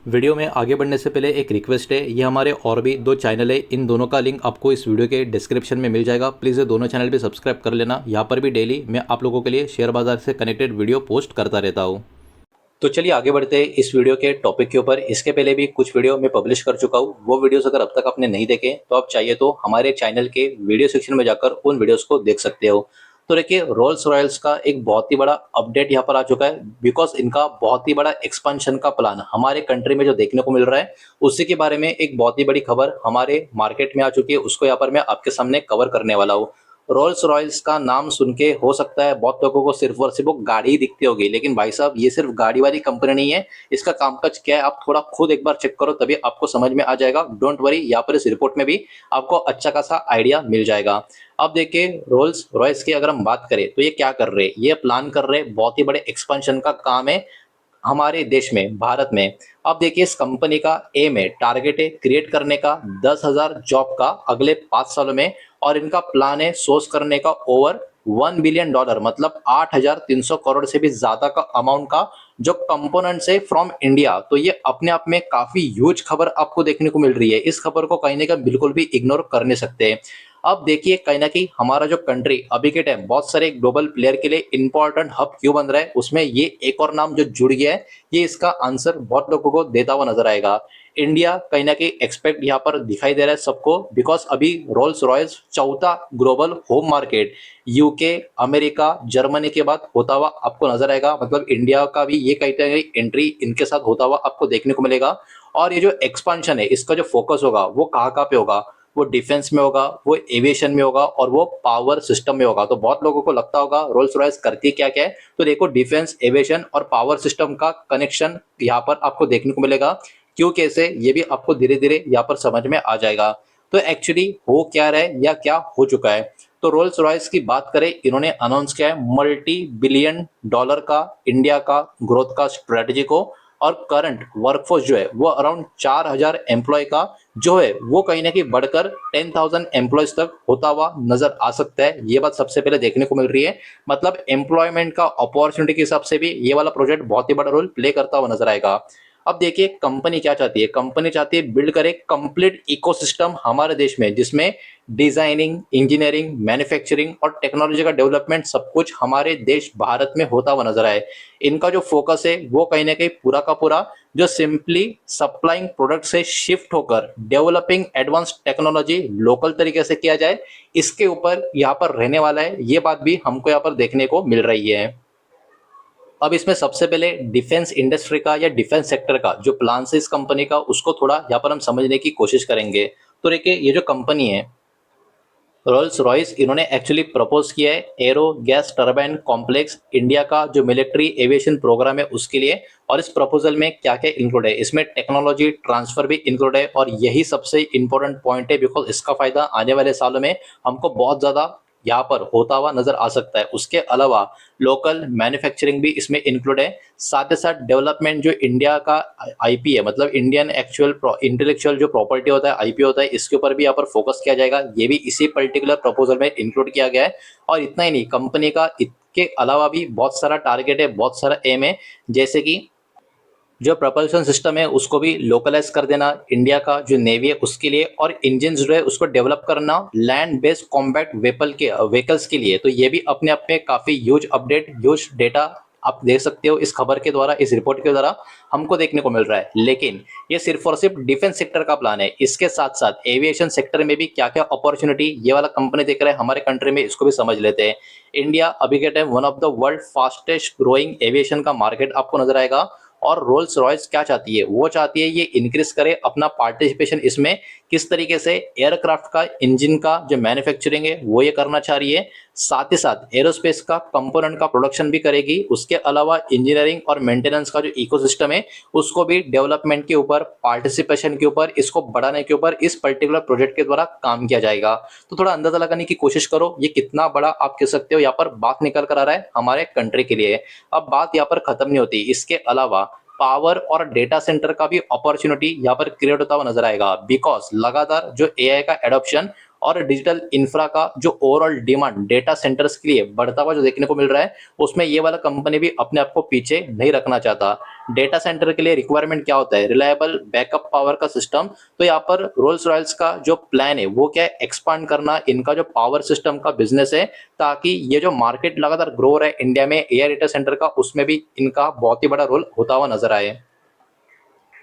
Video में आगे बढ़ने से पहले एक रिक्वेस्ट है, ये हमारे और भी दो चैनल है, इन दोनों का लिंक आपको इस वीडियो के डिस्क्रिप्शन में मिल जाएगा। प्लीज़ ये दोनों चैनल भी सब्सक्राइब कर लेना। यहाँ पर भी डेली मैं आप लोगों के लिए शेयर बाजार से कनेक्टेड वीडियो पोस्ट करता रहता हूँ। तो चलिए आगे बढ़ते हैं इस वीडियो के टॉपिक के ऊपर। इसके पहले भी कुछ वीडियो मैं पब्लिश कर चुका हूँ, वो वीडियोस अगर अब तक आपने नहीं देखे तो आप चाहिए तो हमारे चैनल के वीडियो सेक्शन में जाकर उन वीडियोस को देख सकते हो। तो देखिए, रोल्स रॉयल्स का एक बहुत ही बड़ा अपडेट यहाँ पर आ चुका है, बिकॉज इनका बहुत ही बड़ा एक्सपेंशन का प्लान हमारे कंट्री में जो देखने को मिल रहा है, उसी के बारे में एक बहुत ही बड़ी खबर हमारे मार्केट में आ चुकी है। उसको यहाँ पर मैं आपके सामने कवर करने वाला हूँ। रोल्स रॉयल्स का नाम सुन के हो सकता है बहुत लोगों को सिर्फ और सिर्फ वो गाड़ी ही दिखती होगी, लेकिन भाई साहब ये सिर्फ गाड़ी वाली कंपनी नहीं है। इसका कामकाज क्या है आप थोड़ा खुद एक बार चेक करो, तभी आपको समझ में आ जाएगा। डोंट वरी, यहाँ पर इस रिपोर्ट में भी आपको अच्छा खासा आइडिया मिल जाएगा। अब देखिए, रोल्स रॉयल्स की अगर हम बात करें तो ये क्या कर रहे हैं, ये प्लान कर रहे हैं, बहुत ही बड़े एक्सपेंशन का काम है हमारे देश में, भारत में। अब देखिए, इस कंपनी का एम है, टारगेट है क्रिएट करने का 10,000 जॉब का अगले 5 सालों में। और इनका प्लान है सोर्स करने का ओवर $1 बिलियन, मतलब 8,300 करोड़ से भी ज्यादा का अमाउंट का जो कंपोनेंट्स है फ्रॉम इंडिया। तो ये अपने आप में काफी ह्यूज खबर आपको देखने को मिल रही है। इस खबर को कहीं ना कहीं बिल्कुल भी इग्नोर कर नहीं सकते। अब देखिए, कहीं ना कहीं हमारा जो कंट्री अभी के टाइम बहुत सारे ग्लोबल प्लेयर के लिए इंपॉर्टेंट हब क्यों बन रहा है, उसमें ये एक और नाम जो जुड़ गया है, ये इसका आंसर बहुत लोगों को देता हुआ नजर आएगा। इंडिया कहीं ना कहीं एक्सपेक्ट यहाँ पर दिखाई दे रहा है सबको, बिकॉज अभी रोल्स रॉयल्स चौथा global home market UK, America, Germany के बाद होता हुआ आपको नजर आएगा। मतलब इंडिया का भी ये कहीं ना कहीं एंट्री इनके साथ होता हुआ आपको देखने को मिलेगा। और ये जो एक्सपांशन है, इसका जो फोकस होगा वो कहाँ कहाँ पे होगा, वो डिफेंस में होगा, वो एविएशन में होगा, और वो पावर सिस्टम में होगा। तो बहुत लोगों को लगता होगा रोल्स रॉयस करती क्या क्या है, तो देखो, डिफेंस, एविएशन और पावर सिस्टम का कनेक्शन यहाँ पर आपको देखने को मिलेगा। क्यों, कैसे, ये भी आपको धीरे धीरे यहाँ पर समझ में आ जाएगा। तो एक्चुअली हो क्या रहा है या क्या हो चुका है, तो रोल्स रॉयस की बात करें, इन्होंने अनाउंस किया है $multi-billion का इंडिया का ग्रोथ का स्ट्रेटजी को। और करंट वर्कफोर्स जो है वो अराउंड 4,000 एम्प्लॉय का जो है वो कहीं ना कहीं बढ़कर 10,000 एम्प्लॉयज तक होता हुआ नजर आ सकता है। ये बात सबसे पहले देखने को मिल रही है। मतलब एम्प्लॉयमेंट का अपॉर्चुनिटी के हिसाब से भी ये वाला प्रोजेक्ट बहुत ही बड़ा रोल प्ले करता हुआ नजर आएगा। अब देखिए, कंपनी क्या चाहती है, कंपनी चाहती है बिल्ड करे कंप्लीट इकोसिस्टम हमारे देश में, जिसमें डिजाइनिंग, इंजीनियरिंग, मैन्युफैक्चरिंग और टेक्नोलॉजी का डेवलपमेंट सब कुछ हमारे देश भारत में होता हुआ नजर आए। इनका जो फोकस है वो कहीं ना कहीं पूरा का पूरा जो सिंपली सप्लाइंग प्रोडक्ट से शिफ्ट होकर डेवलपिंग एडवांस टेक्नोलॉजी लोकल तरीके से किया जाए, इसके ऊपर यहाँ पर रहने वाला है। ये बात भी हमको यहाँ पर देखने को मिल रही है। अब इसमें सबसे पहले डिफेंस इंडस्ट्री का या डिफेंस सेक्टर का जो प्लान है इस कंपनी का, उसको थोड़ा यहाँ पर हम समझने की कोशिश करेंगे। तो देखिए, ये जो कंपनी है रोल्स रॉयस, इन्होंने एक्चुअली प्रपोज किया है arrow gas turbine complex India का जो मिलिट्री एविएशन प्रोग्राम है उसके लिए। और इस प्रपोजल में क्या क्या इंक्लूड है, इसमें टेक्नोलॉजी ट्रांसफर भी इंक्लूड है, और यही सबसे इंपॉर्टेंट पॉइंट है, बिकॉज इसका फायदा आने वाले सालों में हमको बहुत ज्यादा यहाँ पर होता हुआ नजर आ सकता है। उसके अलावा लोकल मैन्युफैक्चरिंग भी इसमें इंक्लूड है। साथ ही साथ डेवलपमेंट जो इंडिया का आईपी है, मतलब इंडियन एक्चुअल इंटेलेक्चुअल जो प्रॉपर्टी होता है, आईपी होता है, इसके ऊपर भी यहाँ पर फोकस किया जाएगा। ये भी इसी पर्टिकुलर प्रपोजल में इंक्लूड किया गया है। और इतना ही नहीं, कंपनी का इसके अलावा भी बहुत सारा टारगेट है, बहुत सारा एम है, जैसे कि जो प्रपल्शन सिस्टम है उसको भी लोकलाइज कर देना इंडिया का जो नेवी है उसके लिए, और इंजन जो है उसको डेवलप करना लैंड बेस्ड कॉम्बैट वेपल के व्हीकल्स के लिए। तो ये भी अपने आप में काफी ह्यूज अपडेट, ह्यूज डेटा आप देख सकते हो इस खबर के द्वारा, इस रिपोर्ट के द्वारा हमको देखने को मिल रहा है। लेकिन ये सिर्फ और सिर्फ डिफेंस सेक्टर का प्लान है। इसके साथ साथ एविएशन सेक्टर में भी क्या क्या अपॉर्चुनिटी ये वाला कंपनी देख रहा है हमारे कंट्री में, इसको भी समझ लेते हैं। इंडिया अभी के time one of the world fastest growing aviation का मार्केट आपको नजर आएगा। और रोल्स रॉयस क्या चाहती है, वो चाहती है ये इंक्रीज करे अपना पार्टिसिपेशन इसमें। किस तरीके से, एयरक्राफ्ट का इंजन का जो मैन्युफैक्चरिंग है वो ये करना चाह रही है। साथ ही साथ एरोस्पेस का कंपोनेंट का प्रोडक्शन भी करेगी। उसके अलावा इंजीनियरिंग और मेंटेनेंस का जो इकोसिस्टम है उसको भी डेवलपमेंट के ऊपर, पार्टिसिपेशन के ऊपर, इसको बढ़ाने के ऊपर इस पर्टिकुलर प्रोजेक्ट के द्वारा काम किया जाएगा। तो थोड़ा अंदाजा लगाने की कोशिश करो ये कितना बड़ा आप कह सकते हो यहाँ पर बात निकल कर आ रहा है हमारे कंट्री के लिए। अब बात यहाँ पर खत्म नहीं होती, इसके अलावा पावर और डेटा सेंटर का भी अपॉर्चुनिटी यहाँ पर क्रिएट होता हुआ नजर आएगा, बिकॉज लगातार जो एआई का एडॉप्शन और डिजिटल इंफ्रा का जो ओवरऑल डिमांड डेटा सेंटर्स के लिए बढ़ता हुआ जो देखने को मिल रहा है, उसमें ये वाला कंपनी भी अपने आप को पीछे नहीं रखना चाहता। डेटा सेंटर के लिए रिक्वायरमेंट क्या होता है? रिलायबल बैकअप पावर का सिस्टम। तो यहाँ पर रोल्स रॉयल्स का जो प्लान है वो क्या है? एक्सपांड करना इनका जो पावर सिस्टम का बिजनेस है, ताकि ये जो मार्केट लगातार ग्रो हो रहा है इंडिया में एआई डेटा सेंटर का, उसमें भी इनका बहुत ही बड़ा रोल होता हुआ नजर आए।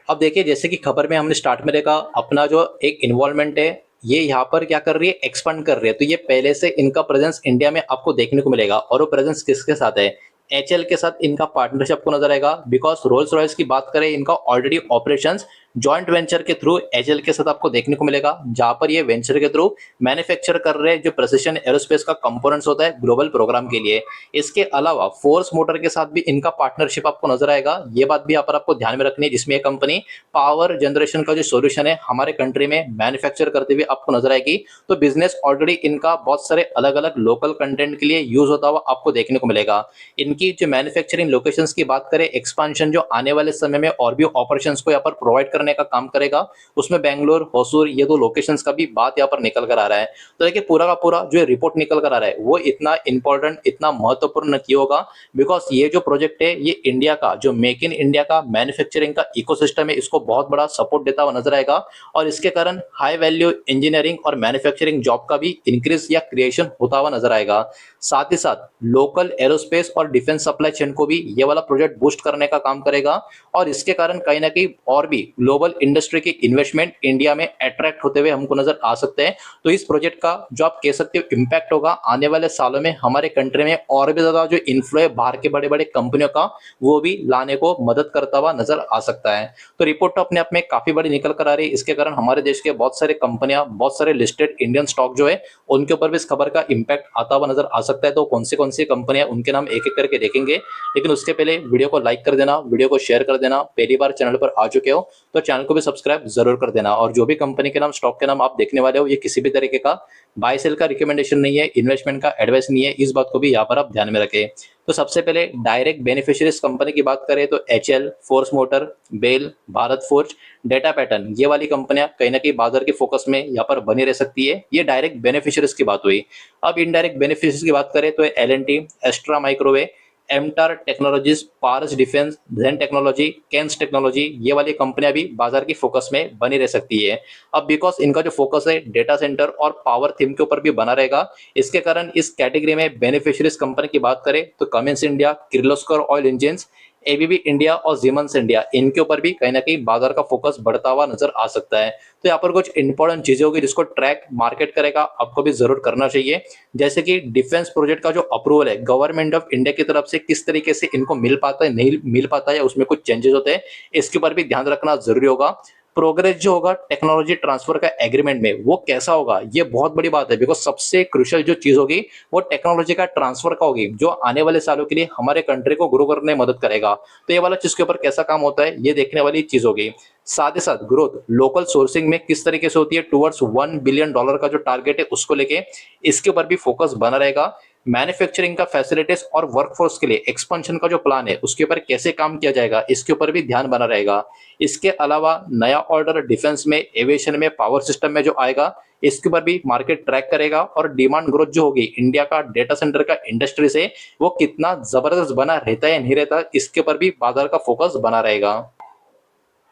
अब देखिए, जैसे कि खबर में हमने स्टार्ट में देखा, अपना जो एक इन्वॉल्वमेंट है ये यहाँ पर क्या कर रही है? एक्सपांड कर रही है। तो ये पहले से इनका प्रेजेंस इंडिया में आपको देखने को मिलेगा, और वो प्रेजेंस किसके साथ है? एचएल के साथ इनका पार्टनरशिप को नजर आएगा। बिकॉज रोल्स रॉयल्स की बात करें, इनका ऑलरेडी ऑपरेशंस जॉइंट वेंचर के थ्रू एचएल के साथ आपको देखने को मिलेगा, जहां पर ये वेंचर के थ्रू मैन्युफैक्चर कर रहे हैं जो प्रिसिशन एरोस्पेस का कंपोनेंट्स होता है ग्लोबल प्रोग्राम के लिए। इसके अलावा फोर्स मोटर के साथ भी इनका पार्टनरशिप आपको नजर आएगा। ये बात भी यहाँ पर आपको ध्यान में रखनी है, जिसमें ये कंपनी पावर जनरेशन का जो सोल्यूशन है हमारे कंट्री में मैन्युफैक्चर करते हुए आपको नजर आएगी। तो बिजनेस ऑलरेडी इनका बहुत सारे अलग अलग लोकल कंटेंट के लिए यूज होता हुआ आपको देखने को मिलेगा। इनकी जो मैन्युफैक्चरिंग लोकेशंस की बात करें, एक्सपांशन जो आने वाले समय में और भी ऑपरेशंस को यहाँ पर प्रोवाइड करने का काम करेगा, उसमें बेंगलोर, होसूर, ये दो लोकेशंस का भी बात यहाँ पर निकल कर आ रहा है। तो देखिए, पूरा का पूरा जो रिपोर्ट निकल कर आ रहा है वो इतना इंपॉर्टेंट, इतना महत्वपूर्ण क्यों होगा? बिकॉज ये जो प्रोजेक्ट है ये इंडिया का जो मेक इन इंडिया का मैन्युफैक्चरिंग का इकोसिस्टम है, इसको बहुत बड़ा सपोर्ट देता हुआ नजर आएगा। और इसके कारण हाई वैल्यू इंजीनियरिंग और मैन्युफैक्चरिंग जॉब का भी इंक्रीज या क्रिएशन होता हुआ नजर आएगा। साथ ही साथ लोकल एरोस्पेस और डिफेंस सप्लाई चेन को भी ये वाला प्रोजेक्ट बूस्ट करने का काम करेगा, और इसके कारण कहीं ना कहीं और भी ग्लोबल इंडस्ट्री की इन्वेस्टमेंट इंडिया में अट्रैक्ट होते हुए हमको नजर आ सकते हैं। तो इस प्रोजेक्ट का जो आप कह सकते हो इम्पैक्ट होगा आने वाले सालों में हमारे कंट्री में और भी ज्यादा जो इन्फ्लो है बाहर के बड़े बड़े कंपनियों का, वो भी लाने को मदद करता हुआ नजर आ सकता है। तो रिपोर्ट तो अपने आप में काफी बड़ी निकल कर आ रही है। इसके कारण हमारे देश के बहुत सारे कंपनियां, बहुत सारे लिस्टेड इंडियन स्टॉक जो है उनके ऊपर भी इस खबर का इंपैक्ट आता हुआ नजर आ सकता है। तो कौन सी कंपनियां, उनके नाम एक एक करके देखेंगे, लेकिन उसके पहले वीडियो को लाइक कर देना, वीडियो को शेयर कर देना। पहली बार चैनल पर आ चुके हो तो चैनल को भी सब्सक्राइब जरूर कर देना। और जो भी कंपनी के नाम, स्टॉक के नाम आप देखने वाले हो, ये किसी भी तरीके का बाय सेल का रिकमेंडेशन नहीं है, इन्वेस्टमेंट का एडवाइस नहीं है, इस बात को भी यहाँ पर आप ध्यान में रखें। तो सबसे पहले डायरेक्ट बेनिफिशियरीज कंपनी की बात करें तो HL, Force Motor, BEL, Bharat Forge, Data Pattern, ये वाली कंपनियां कहीं ना कहीं बाजार के फोकस में यहाँ पर बनी रह सकती है। ये डायरेक्ट बेनिफिशियरीज की बात हुई। अब इनडायरेक्ट बेनिफिशियरीज की बात करें तो एलएनटी, एस्ट्रा माइक्रोवेव, एमटार टेक्नोलॉजीज, पारस डिफेंस, जेन टेक्नोलॉजी, केन्स टेक्नोलॉजी, ये वाली कंपनियां भी बाजार की फोकस में बनी रह सकती है। अब बिकॉज इनका जो फोकस है डेटा सेंटर और पावर थीम के ऊपर भी बना रहेगा, इसके कारण इस कैटेगरी में बेनिफिशियरीज कंपनी की बात करें तो Cummins India, Kirloskar oil engine, ABB India और जीमंस इंडिया, इनके ऊपर भी कहीं ना कहीं बाजार का फोकस बढ़ता हुआ नजर आ सकता है। तो यहाँ पर कुछ इंपॉर्टेंट चीजें होगी जिसको ट्रैक मार्केट करेगा, आपको भी जरूर करना चाहिए। जैसे कि डिफेंस प्रोजेक्ट का जो अप्रूवल है गवर्नमेंट ऑफ इंडिया की तरफ से, किस तरीके से इनको मिल पाता है, नहीं मिल पाता है, उसमें कुछ चेंजेस होते हैं, इसके ऊपर भी ध्यान रखना जरूरी होगा। प्रोग्रेस जो होगा टेक्नोलॉजी ट्रांसफर का एग्रीमेंट में, वो कैसा होगा, ये बहुत बड़ी बात है। बिकॉज सबसे क्रुशियल जो चीज होगी वो टेक्नोलॉजी का ट्रांसफर का होगी, जो आने वाले सालों के लिए हमारे कंट्री को ग्रो करने में मदद करेगा। तो ये वाला चीज के ऊपर कैसा काम होता है, ये देखने वाली चीज होगी। साथ ही साथ ग्रोथ लोकल सोर्सिंग में किस तरीके से होती है टुवर्ड्स $1 बिलियन का जो टारगेट है उसको लेके, इसके ऊपर भी फोकस बना रहेगा। मैन्युफैक्चरिंग का फैसिलिटीज और वर्कफोर्स के लिए एक्सपेंशन का जो प्लान है उसके ऊपर कैसे काम किया जाएगा, इसके ऊपर भी ध्यान बना रहेगा। इसके अलावा नया ऑर्डर डिफेंस में, एविएशन में, पावर सिस्टम में जो आएगा, इसके ऊपर भी मार्केट ट्रैक करेगा। और डिमांड ग्रोथ जो होगी इंडिया का डेटा सेंटर का इंडस्ट्री से, वो कितना जबरदस्त बना रहता है या नहीं रहता, इसके ऊपर भी बाजार का फोकस बना रहेगा।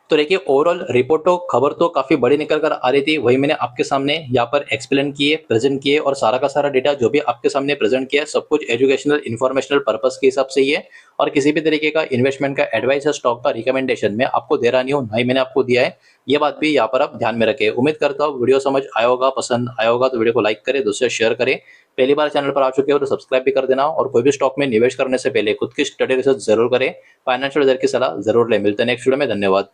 तो देखिए, ओवरऑल रिपोर्ट तो, खबर तो काफी बड़ी निकल कर आ रही थी, वही मैंने आपके सामने यहाँ पर एक्सप्लेन किए, प्रेजेंट किए, और सारा का सारा डेटा जो भी आपके सामने प्रेजेंट किया सब कुछ एजुकेशनल इन्फॉर्मेशनल पर्पस के हिसाब से ही है। और किसी भी तरीके का इन्वेस्टमेंट का एडवाइस या स्टॉक का रिकमेंडेशन मैं आपको दे रहा नहीं हूँ, ना ही मैंने आपको दिया है। ये बात भी यहाँ पर आप ध्यान में रखें। उम्मीद करता हूँ वीडियो समझ आया होगा, पसंद आया होगा तो वीडियो को लाइक करें, दूसरे शेयर करें। पहली बार चैनल पर आ चुके हो तो सब्सक्राइब भी कर देना, और कोई भी स्टॉक में निवेश करने से पहले खुद की स्टडी रिसर्च जरूर करें, फाइनेंशियल एडवाइजर की सलाह जरूर लें। मिलते हैं नेक्स्ट वीडियो में, धन्यवाद।